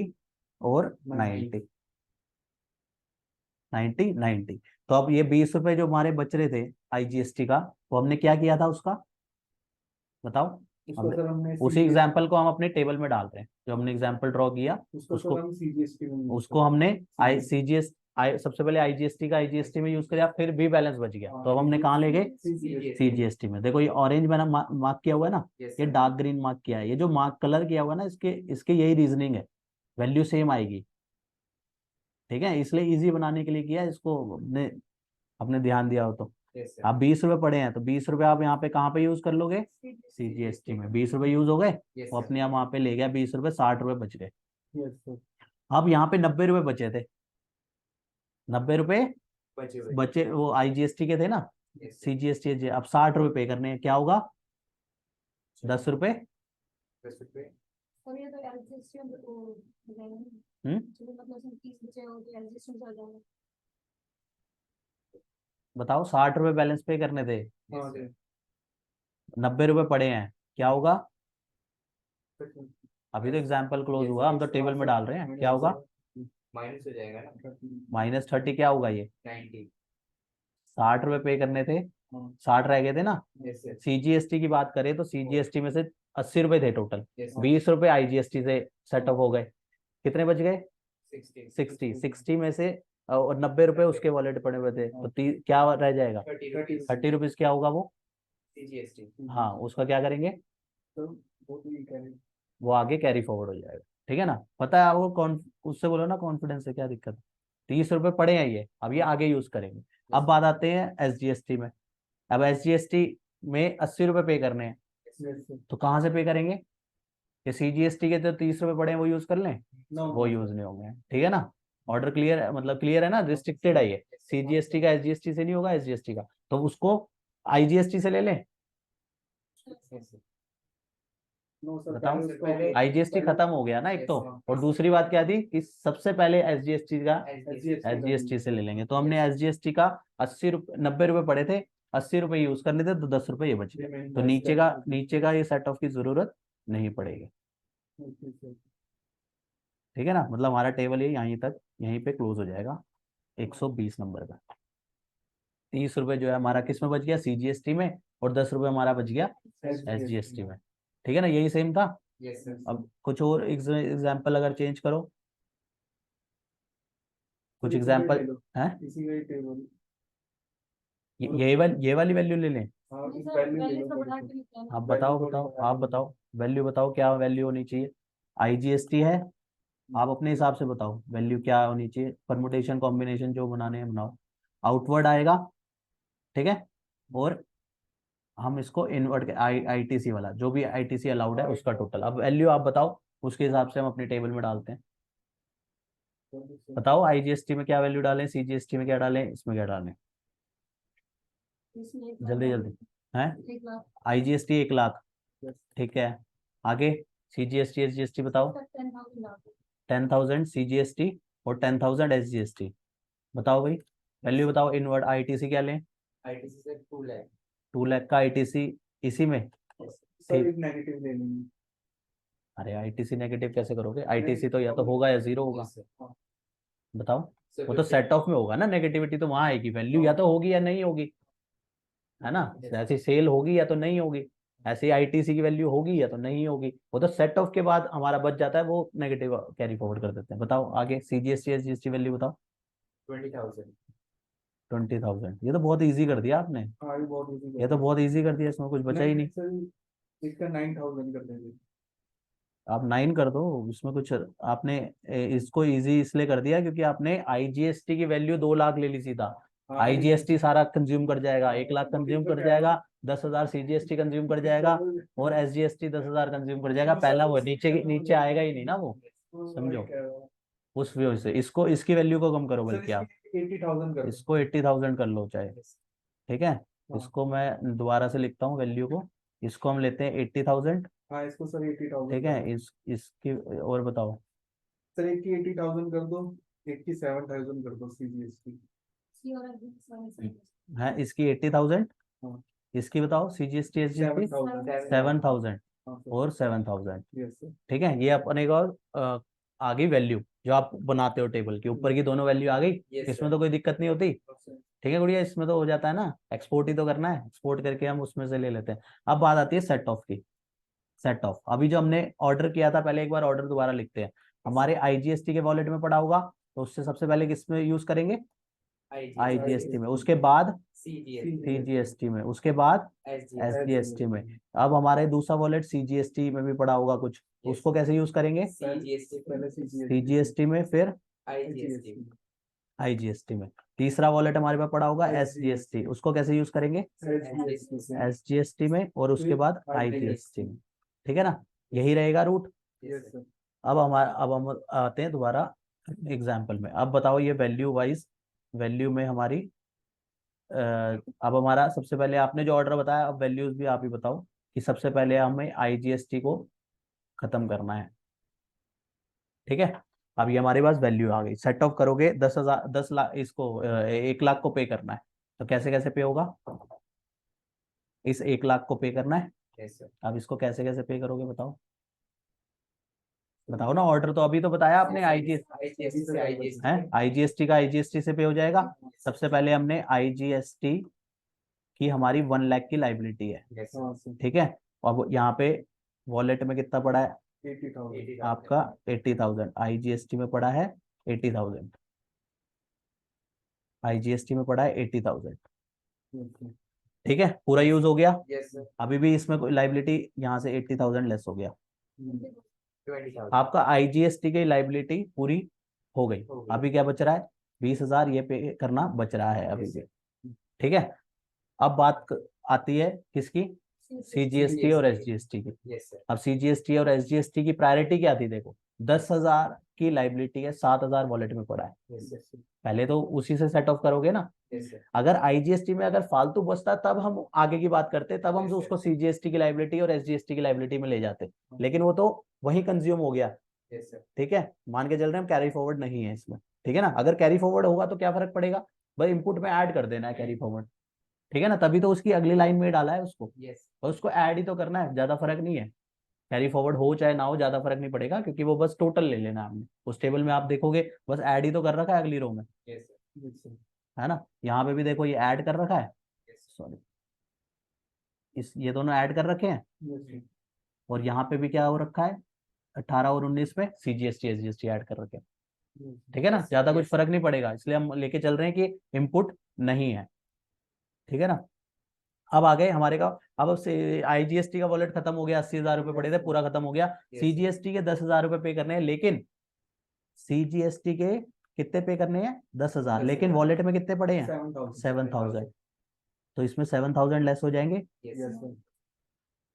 और 90, 90। तो अब ये 20 रुपए जो हमारे बच रहे थे IGST का, वो हमने क्या किया था उसका, बताओ। उसको सर हमने उसी एग्जाम्पल को हम अपने टेबल में डाल रहे हैं, जो हमने एग्जाम्पल ड्रॉ किया उसको उसको, सर हम CGST में use उसको हमने CGST. सबसे पहले IGST का IGST में यूज किया, फिर भी बैलेंस बच गया, तो अब हमने कहाँ ले गए, CGST में। देखो ये ऑरेंज मैंने मार्क किया हुआ है ना, Yes ये sir. डार्क ग्रीन मार्क किया है, ये जो मार्क कलर किया हुआ है ना, इसके इसके यही रीजनिंग है, वैल्यू सेम आएगी, ठीक है, इसलिए इजी बनाने के लिए किया इसको, अपने अपने ध्यान दिया हो तो। Yes sir. आप 20 रुपए पड़े हैं तो 20 रुपए आप यहाँ पे कहाँ पे यूज कर लोगे, CGST में 20 रुपए यूज हो गए, Yes वो sir. अपने आप वहाँ पे ले गया 20 रुपए, 60 रुपए बच गए। Yes sir. अब यहाँ पे 90 रुपए बचे थे, 90 रुपए बचे हुए. बचे, वो IGST के थे ना, Yes sir. CGST अब 60 रुपए पे करने हैं, क्या होगा, 10 रुपए। 10 रुपए. और ये तो एडजस्ट को बताएंगे ना, चलो मतलब उसमें 30 बचे हो तो एडजस्ट हो जाएगा। बताओ 60 रुपए बैलेंस पे करने थे, Yes sir. 90 रुपए पड़े हैं, क्या होगा, Yes. अभी तो एग्जाम्पल क्लोज हुआ, हम तो टेबल में डाल रहे हैं, क्या होगा, माइनस हो जाएगा ना. -30, क्या होगा ये, 90. 60 रुपए पे करने थे, हाँ. 60 रह गए थे ना। Yes sir. CGST की बात करें तो CGST में से 80 रुपए थे टोटल, Yes sir. 20 रुपए IGST से सेटअप हो गए, कितने बच गए, 60. 60 में से, और 90 रुपए उसके वॉलेट पड़े हुए थे, तो क्या रह जाएगा, 30 rupees. 30 रुपीज, क्या होगा वो, CGST. हाँ उसका क्या करेंगे, तो वो तो ये कह रहे हैं. वो आगे कैरी फॉरवर्ड हो जाएगा, ठीक है ना। पता है आपको, कौन उससे बोलो ना, कॉन्फिडेंस से, क्या दिक्कत है, 30 रुपए पड़े हैं ये, अब ये आगे यूज करेंगे। अब बात आते हैं SGST में। अब SGST में 80 रुपए पे करने हैं, Yes sir. तो कहाँ से पे करेंगे, ये CGST के जो 30 रुपए पड़े हैं वो यूज कर लें, No. वो यूज नहीं होंगे, ठीक है ना। ऑर्डर क्लियर है, मतलब क्लियर है ना, रिस्ट्रिक्टेड है ये, CGST का SGST से नहीं होगा, SGST का, तो उसको IGST से ले लें। Yes sir. No sir. बताओ, पहले उसको- पहले- IGST खत्म हो गया ना एक तो, Yes, और दूसरी बात क्या थी कि सबसे पहले SGST का SGST. SGST से ले लेंगे, तो हमने SGST का 80 रुपए, 90 रुपए पड़े थे, 80 रुपए यूज करने थे, तो 10 रुपए ये बच गए, Remaining तो नीचे का ये सेट ऑफ की जरूरत नहीं पड़ेगी, Okay, sir. ठीक है ना। मतलब हमारा टेबल ये यहीं पे क्लोज हो जाएगा 120 नंबर का। 30 रुपए जो है हमारा किस में बच गया, CGST में, और 10 रुपए हमारा बच गया SGST में, ठीक है ना, यही सेम था। Yes sir. अब कुछ और एग्जाम्पल अगर चेंज करो, कुछ इसी का ही एग्जाम्पल ले लो. है, इसी का ही टेबल. ये वाली वैल्यू ले लें। हाँ, नहीं इस सर, वैल्यू ले वैल्यू लो तो बढ़ा थोड़ी के सी. लिखते हैं आप ना। बताओ Value बताओ थोड़ी आप बताओ, वैल्यू बताओ क्या वैल्यू होनी चाहिए। IGST है, आप अपने हिसाब से बताओ वैल्यू क्या होनी चाहिए, परमुटेशन कॉम्बिनेशन जो बनाने हैं बनाओ। आउटवर्ड आएगा ठीक है। और हम इसको इन्वर्ट आईटीसी वाला जो भी आईटीसी अलाउड है उसका टोटल, अब वैल्यू आप बताओ, उसके हिसाब से हम अपनी टेबल में डालते हैं। बताओ आईजीएसटी में क्या वैल्यू डालें, सीजीएसटी में क्या डालें, इसमें क्या डालें, इसमें जल्दी जल्दी है। 1,00,000 आईजीएसटी 1 लाख, ठीक है। आगे सीजीएसटी एसजीएसटी बताओ। 10,000 10,000 सीजीएसटी और 10,000 एसजीएसटी। बताओ भाई वैल्यू बताओ, इनवर्ट आईटीसी क्या लें, ITC से 2 lakh 2 लाख का आईटीसी इसी में। सर एक नेगेटिव ले लेंगे। अरे आईटीसी नेगेटिव कैसे करोगे, आईटीसी तो या तो होगा या जीरो होगा। बताओ वो तो सेट ऑफ में होगा ना, नेगेटिविटी तो वहां आएगी, वैल्यू या तो होगी या नहीं होगी, है ना। ऐसी सेल होगी या तो नहीं होगी, ऐसे आईटीसी की वैल्यू होगी या तो नहीं होगी, वो तो सेट ऑफ के बाद हमारा बच जाता है, वो नेगेटिव कैरी फॉरवर्ड कर देते हैं। बताओ आगे सीजीएसटी एसजीएसटी वैल्यू बताओ। 20,000 20,000, ये तो बहुत इजी कर दिया आपने, हाँ ये बहुत इजी ये तो बहुत इजी कर दिया, इसमें कुछ बचा ही नहीं। सर इसका 9,000 कर देंगे। आप 9 कर दो, इसमें कुछ आपने इसको इजी इसलिए कर दिया क्योंकि आपने आईजीएसटी की वैल्यू 2 लाख ले ली सीधा। आईजीएसटी सारा कंज्यूम कर जाएगा, 1 लाख कंज्यूम कर जाएगा, 10,000 सीजीएसटी कंज्यूम कर जाएगा और एसजीएसटी 10,000 कंज्यूम कर जाएगा। पहला वो नीचे आएगा ही नहीं ना वो, समझो। उस वजह से इसको, इसकी वैल्यू को कम करो बल्कि आप 80,000 कर इसको 80,000 कर लो चाहे, ठीक है। इसको मैं दोबारा से लिखता हूँ वैल्यू को, इसको हम लेते हैं 80,000, हाँ इसको सर 80,000 ठीक है। इसकी और बताओ। सर एक की 80,000 कर दो, एक की 7,000 कर दो सीजीएसटी। सी और एस है इसकी 80,000, हाँ। इसकी बताओ सीजीएसटी एसजीएसटी 7,000 और 7,000, यस सर। ठीक है। ये अपने को आ गई वैल्यू जो आप बनाते हो टेबल के ऊपर की, दोनों वैल्यू आ गई, इसमें तो कोई दिक्कत नहीं होती, ठीक है गुड़िया। इसमें तो हो जाता है ना, एक्सपोर्ट ही तो करना है, एक्सपोर्ट करके हम उसमें से ले लेते हैं। अब बात आती है सेट ऑफ की। सेट ऑफ अभी जो हमने ऑर्डर किया था, पहले एक बार ऑर्डर दोबारा लिखते हैं। हमारे आईजीएसटी के वॉलेट में पड़ा होगा, तो उससे सबसे पहले किसमें यूज करेंगे, आईजीएसटी में, उसके बाद सीजीएसटी में, उसके बाद एसजीएसटी में। अब हमारे दूसरा वॉलेट सीजीएसटी में भी पड़ा होगा कुछ, उसको कैसे यूज करेंगे, सीजीएसटी में फिर आईजीएसटी में। तीसरा वॉलेट हमारे पास पड़ा होगा एसजीएसटी, उसको कैसे यूज करेंगे, एसजीएसटी में और उसके बाद आईजीएसटी में, ठीक है ना। यही रहेगा रूट। अब हम आते हैं दोबारा एग्जाम्पल में। अब बताओ ये वैल्यू वाइज, वैल्यू में हमारी अब हमारा सबसे पहले आपने जो ऑर्डर बताया, अब वैल्यूज भी आप ही बताओ कि सबसे पहले हमें आईजीएसटी को खत्म करना है, ठीक है। अब ये हमारे पास वैल्यू आ गई, सेट ऑफ करोगे 10,000, 10 लाख, इसको 1 लाख को पे करना है, तो कैसे कैसे पे होगा, इस 1 लाख को पे करना है। अब इसको कैसे कैसे पे करोगे बताओ, बताओ ना। ऑर्डर तो अभी तो बताया आपने, आईजीएसटी का आईजीएसटी से पे हो जाएगा। सबसे पहले हमने आईजीएसटी की हमारी 1 लाख की लाइबिलिटी है, ठीक है। अब यहाँ पे वॉलेट में कितना पड़ा है 80,000 आपका, 80,000। आईजीएसटी में पड़ा है 80,000, आईजीएसटी में पड़ा है 80,000, ठीक है। पूरा यूज हो गया। अभी भी इसमें कोई लाइबिलिटी, यहाँ से 80,000 लेस हो गया, आपका आईजीएसटी की लाइबिलिटी पूरी हो गई। अभी क्या बच रहा है, 20,000 ये पे करना बच रहा है अभी भी, ठीक है। अब बात आती है किसकी, सीजीएसटी और एसजीएसटी की। अब सीजीएसटी और एसजीएसटी की प्रायोरिटी क्या थी, देखो 10,000 की लाइबिलिटी है, 7,000 वॉलेट में पड़ा है, पहले तो उसी से सेट ऑफ करोगे ना। अगर आईजीएसटी में अगर फालतू बचता तब हम आगे की बात करते, तब हम उसको सीजीएसटी की लाइबिलिटी और एसजीएसटी की लाइबिलिटी में ले जाते, लेकिन वो तो वही कंज्यूम हो गया, ठीक है। मान के चल रहे हैं हम कैरी फॉरवर्ड नहीं है इसमें, ठीक है ना। अगर कैरी फॉरवर्ड होगा तो क्या फर्क पड़ेगा, भाई इनपुट में ऐड कर देना है कैरी फॉरवर्ड, ठीक है ना, तभी तो उसकी अगली लाइन में डाला है उसको, और उसको ऐड ही तो करना है, ज्यादा फर्क नहीं है। कैरी फॉरवर्ड हो चाहे ना हो ज्यादा फर्क नहीं पड़ेगा, क्योंकि वो बस टोटल ले लेना है हमने। उस टेबल में आप देखोगे बस ऐड ही तो कर रखा है अगली रो में, है ना। यहाँ पे भी देखो ये ऐड कर रखा है, सॉरी ये दोनों ऐड कर रखे हैं, और यहाँ पे भी क्या हो रखा है, 18 और 19 में सीजीएसटी एसजीएसटी ऐड कर रखे हैं, ठीक है ना। ज्यादा कुछ फर्क नहीं पड़ेगा, इसलिए हम लेके चल रहे हैं कि इनपुट नहीं है, ठीक है ना। अब आ गए हमारे का, अब आईजीएसटी का वॉलेट खत्म हो गया, 80,000 रुपए पड़े थे, पूरा खत्म हो गया। सीजीएसटी के 10,000 रुपए पे करने हैं, लेकिन सीजीएसटी के कितने पे करने हैं, 10,000, लेकिन वॉलेट में कितने पड़े हैं 7,000, तो इसमें 7,000 लेस हो जाएंगे, Yes, यस sir. सर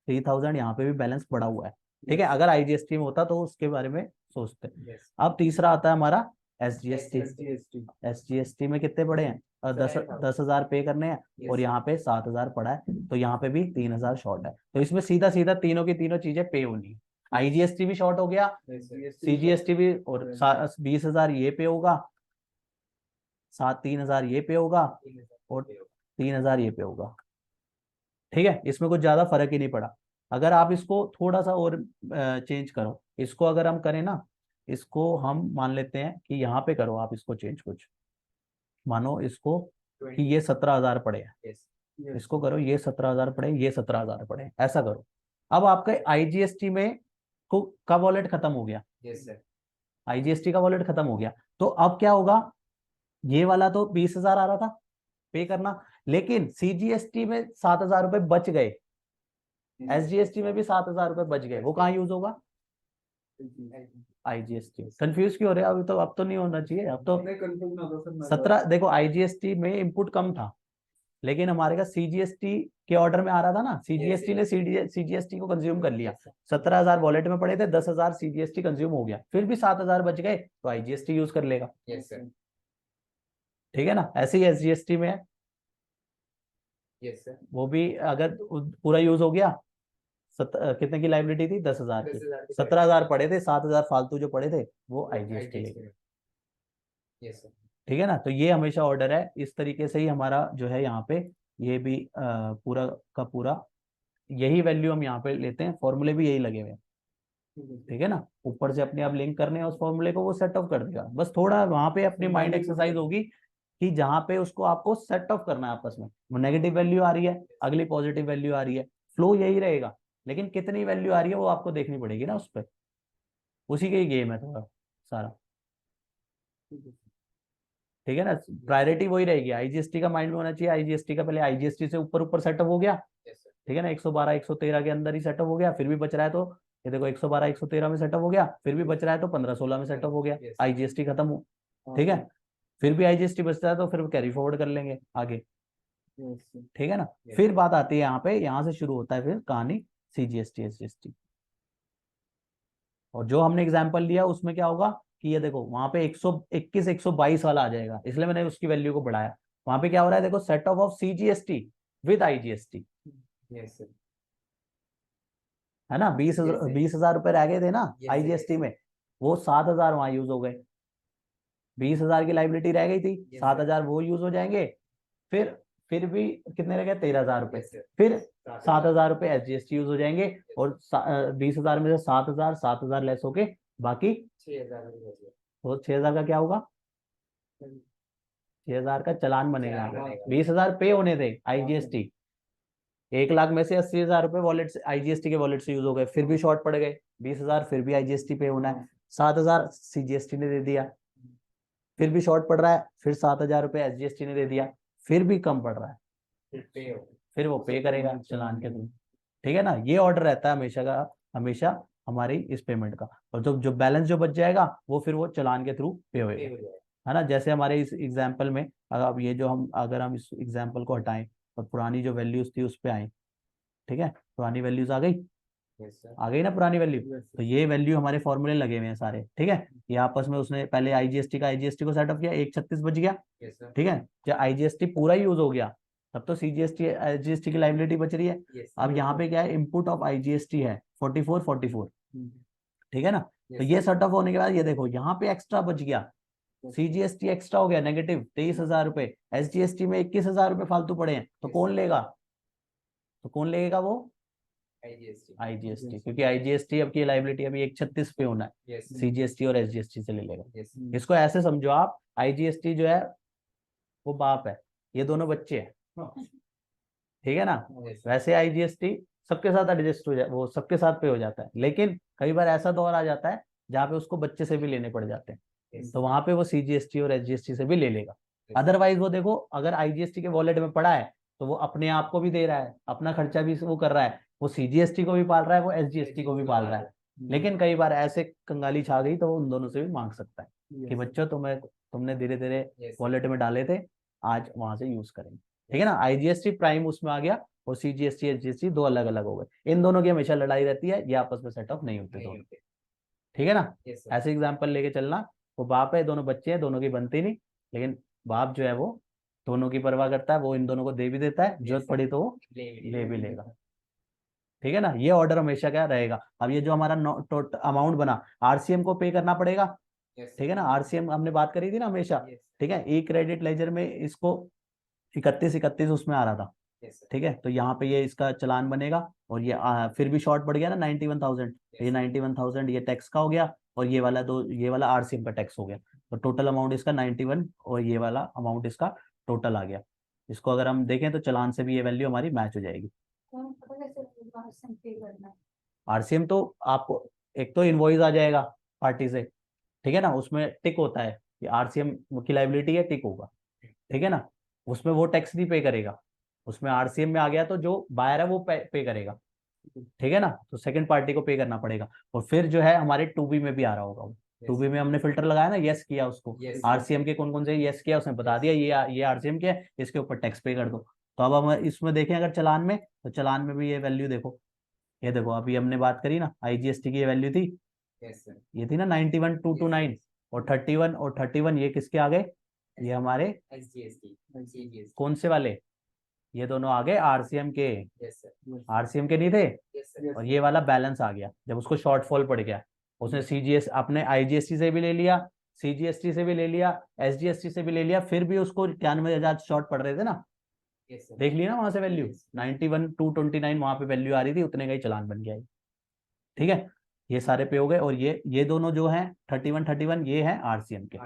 3,000 यहाँ पे भी बैलेंस बढ़ा हुआ है। ठीक है, अगर आईजीएसटी में होता तो उसके बारे में सोचते। Yes. अब तीसरा आता है हमारा एसजीएसटी। SGST एसजीएसटी में कितने पड़े हैं? और 10,000 पे करने हैं, Yes. और यहाँ पे 7,000 पड़ा है, तो यहाँ पे भी 3,000 शॉर्ट है। तो इसमें सीधा सीधा तीनों की तीनों चीजें पे होनी है। आईजीएसटी भी शॉर्ट हो गया, सीजीएसटी भी, और 20,000 ये पे होगा, 3,000 ये पे होगा, और 3,000 ये पे होगा। ठीक है, इसमें कुछ ज्यादा फर्क ही नहीं पड़ा। अगर आप इसको थोड़ा सा और चेंज करो, इसको अगर हम करें ना, इसको हम मान लेते हैं कि यहाँ पे करो आप इसको चेंज, कुछ मानो इसको कि ये 17,000 पड़े हैं, Yes. इसको करो ये 17,000 पड़े, ये 17,000 पड़े, ऐसा करो। अब आपका आईजीएसटी में का वॉलेट खत्म हो गया, Yes, sir. आईजीएसटी का वॉलेट खत्म हो गया, तो अब क्या होगा? ये वाला तो 20,000 आ रहा था पे करना, लेकिन सीजीएसटी में 7,000 रुपए बच गए, एसजीएसटी में भी 7,000 रुपए बच गए, वो कहाँ यूज होगा? आईजीएसटी। कंफ्यूज क्यों हो रहे हैं? अभी तो, अब तो नहीं होना चाहिए, अब तो नहीं कंफ्यूज ना हो सर 17। देखो आईजीएसटी में इनपुट कम था, लेकिन हमारे का सीजीएसटी के ऑर्डर में आ रहा था ना, सीजीएसटी ने सीजीएसटी को कंज्यूम कर लिया। 17,000 वॉलेट में पड़े थे, 10,000 सीजीएसटी कंज्यूम हो गया, फिर भी 7,000 बच गए, तो आईजीएसटी यूज कर लेगा। Yes, sir. ठीक है ना, ऐसे ही एसजीएसटी में है, Yes, sir. वो भी अगर पूरा यूज हो गया, कितने की लाइबिलिटी थी? 10,000 की, 10,000 17,000 पड़े थे, 7,000 फालतू जो पड़े थे वो आईजीएसटी ले गए। Yes, sir. ठीक है ना, तो ये हमेशा ऑर्डर है, इस तरीके से ही हमारा जो है यहाँ पे ये भी पूरा का पूरा यही वैल्यू हम यहाँ पे लेते हैं, फॉर्मूले भी यही लगे हुए हैं। ठीक है ना, ऊपर से अपने आप लिंक करने हैं उस फॉर्मूले को, वो सेट ऑफ कर देगा। बस थोड़ा वहां पे अपनी माइंड एक्सरसाइज होगी कि जहाँ पे उसको आपको सेट ऑफ करना है आपस में, वो नेगेटिव वैल्यू आ रही है, अगली पॉजिटिव वैल्यू आ रही है, फ्लो यही रहेगा, लेकिन कितनी वैल्यू आ रही है वो आपको देखनी पड़ेगी ना उस पर, उसी का ही गेम है थोड़ा सारा। ठीक है ना, प्रायोरिटी वही रहेगी, आईजीएसटी का माइंड में होना चाहिए, आईजीएसटी का पहले आईजीएसटी से ऊपर ऊपर सेटअप हो गया। Yes, sir. ठीक है ना, 112 113 के अंदर ही सेटअप हो गया, फिर भी बच रहा है तो ये देखो 112 113 में सेटअप हो गया, फिर भी बच रहा है तो 15-16 में सेटअप हो गया, Yes. आईजीएसटी खत्म हो। ठीक है, फिर भी आईजीएसटी बचता है तो फिर कैरी फॉरवर्ड कर लेंगे आगे। ठीक है ना, Yes. फिर बात आती है यहाँ पे, यहाँ से शुरू होता है फिर कहानी सीजीएसटी एसजीएसटी। और जो हमने एग्जाम्पल लिया उसमें क्या होगा कि ये देखो वहां पे 121 122 वाला आ जाएगा, इसलिए मैंने उसकी वैल्यू को बढ़ाया। वहां पे क्या हो रहा है देखो, set of CGST with IGST, Yes, sir. है ना, 20,000 रुपए रह गए थे ना Yes, आईजीएसटी yes. में, वो 7,000 वहां यूज हो गए, 20,000 की लाइबिलिटी रह गई थी, Yes, 7,000 वो यूज हो जाएंगे, फिर भी कितने रह गए? 13,000 रुपए, Yes, sir. फिर 7,000 रुपए एसजीएसटी यूज हो जाएंगे, और 20,000 में से 7,000 लेस होके बाकी 6,000 हो गया. तो 6,000 का क्या होगा? 6,000 का चालान बनेगा। चालान बनेगा। 20,000 पे होने थे आईजीएसटी, 1,00,000 में से 80,000 रुपए वॉलेट से आईजीएसटी के वॉलेट से यूज हो गए, फिर भी शॉर्ट पड़ गए 20,000, फिर भी आईजीएसटी पे होना है, 7,000 सीजीएसटी ने दे दिया, फिर भी शॉर्ट पड़ रहा है, फिर 7,000 रुपए एसजीएसटी ने दे दिया, फिर भी कम पड़ रहा है, फिर पे हो. फिर वो पे करेगा चालान के थ्रू। ठीक है ना, ये ऑर्डर रहता है हमेशा का, हमेशा हमारी इस पेमेंट का, और जो बैलेंस जो बच जाएगा वो फिर वो चालान के थ्रू पे पे होएगा, हो जाएगा. है ना। जैसे हमारे इस एग्जाम्पल में अब ये जो अगर हम इस एग्जाम्पल को हटाएं और पुरानी जो वैल्यूज थी उस पर आए, ठीक है, पुरानी वैल्यूज आ गई, Yes, sir. आ गई ना पुरानी वैल्यू, तो ये वैल्यू हमारे फॉर्मूले लगे हुए हैं सारे। ठीक है, ये आपस में उसने पहले आईजीएसटी को सेटअप किया, 136 बच गया। Yes, sir. ठीक है, जब आईजीएसटी पूरा यूज हो गया तब तो सीजीएसटी आईजीएसटी की लाइबिलिटी बच रही है। Yes, sir. अब यहाँ पे क्या है, इनपुट ऑफ आईजीएसटी है 44 ठीक है ना, तो Yes, ये sir. सेटअप होने के बाद ये देखो यहाँ पे एक्स्ट्रा बच गया, सीजीएसटी एक्स्ट्रा हो गया नेगेटिव 23,000 रुपए, एसजीएसटी में 21,000 रुपए फालतू पड़े हैं, तो Yes, कौन sir. लेगा? तो कौन लेगा? वो IGST. आईजीएसटी, क्योंकि आईजीएसटी अब की लाइबिलिटी अभी 136 पे होना है, Yes, sir. सीजीएसटी और एसजीएसटी से ले लेगा। Yes, sir. इसको ऐसे समझो आप, आईजीएसटी जो है वो बाप है, ये दोनों बच्चे हैं। ठीक है ना, Yes, sir. वैसे आईजीएसटी सबके साथ एडजस्ट हो जाए, वो सबके साथ पे हो जाता है, लेकिन कई बार ऐसा दौर आ जाता है जहाँ पे उसको बच्चे से भी लेने पड़ जाते हैं, Yes, तो वहां पे वो सीजीएसटी और एसजीएसटी से भी ले लेगा। Yes. अदरवाइज वो देखो, अगर आईजीएसटी के वॉलेट में पड़ा है तो वो अपने आप को भी दे रहा है, अपना खर्चा भी वो कर रहा है, वो सीजीएसटी को भी पाल रहा है, वो एसजीएसटी को भी पाल रहा है। लेकिन कई बार ऐसे कंगाली छा गई तो वो उन दोनों से भी मांग सकता है कि बच्चों तुमने धीरे धीरे Yes. वॉलेट में डाले थे, आज वहां से यूज करेंगे। ठीक है ना। IGST प्राइम उसमें आ गया और CGST HGST दो अलग अलग हो गए। इन दोनों की हमेशा लड़ाई रहती है, ये आपस में सेट ऑफ नहीं होते दोनों, ठीक है ना। Yes sir. ऐसे एग्जाम्पल लेके चलना, वो बाप है, दोनों बच्चे हैं, दोनों की बनती नहीं, लेकिन बाप जो है वो दोनों की परवाह करता है, वो इन दोनों को दे भी देता है, जरूरत sir. पड़ी तो वो ले ले भी लेगा, ठीक है ना। ये ऑर्डर हमेशा क्या रहेगा। अब ये जो हमारा अमाउंट बना, RCM को पे करना पड़ेगा, ठीक है ना। RCM हमने बात करी थी ना हमेशा, ठीक है। ई क्रेडिट लेजर में इसको 31 उसमें आ रहा था, ठीक है। तो यहाँ पे ये इसका चलान बनेगा और ये फिर भी शॉर्ट पड़ गया ना 91,000, ये 91,000 ये टैक्स का हो गया और ये वाला RCM का टैक्स हो गया। तो टोटल अमाउंट इसका 91 और ये वाला अमाउंट इसका टोटल आ गया। इसको अगर हम देखें तो चलान से भी ये वैल्यू हमारी मैच हो जाएगी। कौन पता कैसे RCM पे करना है? RCM तो आपको एक तो इनवॉइस आ जाएगा पार्टी से, ठीक है ना, उसमें टिक होता है कि RCM की लाइबिलिटी है, टिक होगा, ठीक है ना। उसमें वो टैक्स नहीं पे करेगा, उसमें RCM में आ गया तो जो बायर है वो पे करेगा, ठीक है ना। तो सेकंड पार्टी को पे करना पड़ेगा। और फिर जो है हमारे 2B में भी आ रहा होगा वो, 2B में हमने फिल्टर लगाया ना, यस किया उसको, RCM के कौन कौन से यस किया, उसने बता दिया ये RCM के है, इसके ऊपर टैक्स पे कर दो। तो अब हम इसमें देखें अगर चलान में, तो चलान में भी ये वैल्यू देखो, ये देखो अभी हमने बात करी ना IGST की ये वैल्यू थी, ये थी ना 91,229 और 31 ये किसके आ गए, ये हमारे कौन से वाले, ये दोनों आ गए RCM के, RCM के नहीं थे। और ये वाला बैलेंस आ गया जब उसको शॉर्टफॉल पड़ गया, उसने CGS अपने IGST से भी ले लिया, CGST से भी ले लिया, SGST से भी ले लिया, फिर भी उसको 91,000 शॉर्ट पड़ रहे थे ना, देख लिया ना वहां से वैल्यू 91,229 वहां पे वैल्यू आ रही थी, उतने का ही चलान बन गया, ठीक है। ये सारे पे हो गए और ये दोनों जो हैं 31 ये है RCM के,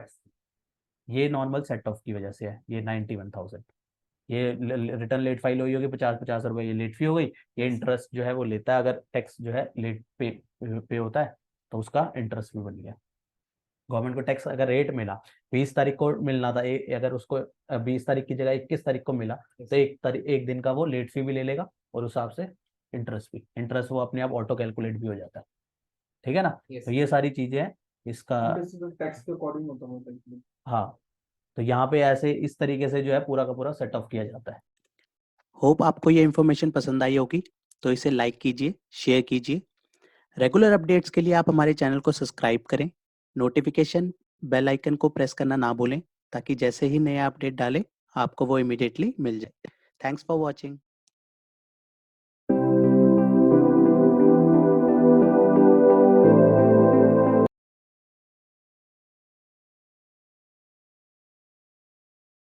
ये नॉर्मल सेट ऑफ की वजह से है, ये 91,000 ये रिटर्न लेट फाइल हुई होगी 50 रुपए, ये लेट फी हो गई। ये इंटरेस्ट जो है वो लेता है, अगर टैक्स जो है लेट पे होता है तो उसका इंटरेस्ट भी बन गया। गवर्नमेंट को टैक्स अगर रेट मिला 20 तारीख को मिलना था, अगर उसको 20 तारीख की जगह 21 तारीख को मिला, तो एक दिन का वो लेट फी भी ले लेगा और उस हिसाब से इंटरेस्ट वो अपने आप ऑटो कैलकुलेट भी हो जाता है, ठीक है ना। तो ये सारी चीजें हैं इसका, टैक्स के अकॉर्डिंग होता है। हाँ। तो यहाँ पे ऐसे इस तरीके से जो है पूरा का पूरा सेट ऑफ किया जाता है। होप आपको ये इन्फॉर्मेशन पसंद आई होगी, तो इसे लाइक कीजिए, शेयर कीजिए। रेगुलर अपडेट्स के लिए आप हमारे चैनल को सब्सक्राइब करें, नोटिफिकेशन बेल आइकन को प्रेस करना ना भूलें, ताकि जैसे ही नया अपडेट डालें आपको वो इमीडिएटली मिल जाए। Thanks for watching.